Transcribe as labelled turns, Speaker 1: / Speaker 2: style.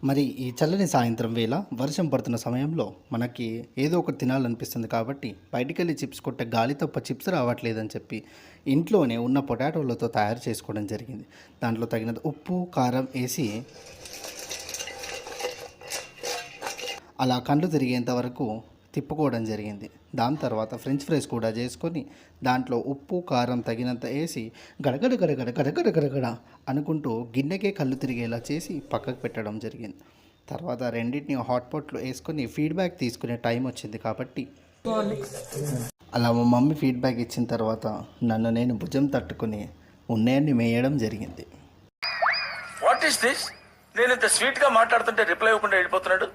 Speaker 1: మరి ఈ చల్లని సాయంత్రం వేళ వర్షం పడుతున్న సమయంలో మనకి ఏదో ఒకటి తినాలనిపిస్తుంది కాబట్టి బయటికెళ్ళి చిప్స్ కొట్టే గాలి తప్ప చిప్స్ రావట్లేదని చెప్పి ఇంట్లోనే ఉన్న పొటాటోలతో తయారు చేసుకోవడం జరిగింది. దాంట్లో తగినంత ఉప్పు కారం వేసి అలా కళ్ళు తిరిగేంత వరకు తిప్పుకోవడం జరిగింది. దాని తర్వాత ఫ్రెంచ్ ఫ్రైస్ కూడా చేసుకొని దాంట్లో ఉప్పు కారం తగినంత వేసి గడగడ గడగడ గడగడ గడగడ అనుకుంటూ గిన్నెకే కళ్ళు తిరిగేలా చేసి పక్కకు పెట్టడం జరిగింది. తర్వాత రెండింటిని హాట్ పాట్లో వేసుకొని ఫీడ్బ్యాక్ తీసుకునే టైం వచ్చింది కాబట్టి అలా మా మమ్మీ ఫీడ్బ్యాక్ ఇచ్చిన తర్వాత నన్ను నేను భుజం తట్టుకుని ఉన్నయాన్ని మేయడం జరిగింది.
Speaker 2: What is this? నేను ఇంత స్వీట్ గా మాట్లాడుతుంటే రిప్లై ఇవ్వకుండా వెళ్ళిపోతున్నాడు.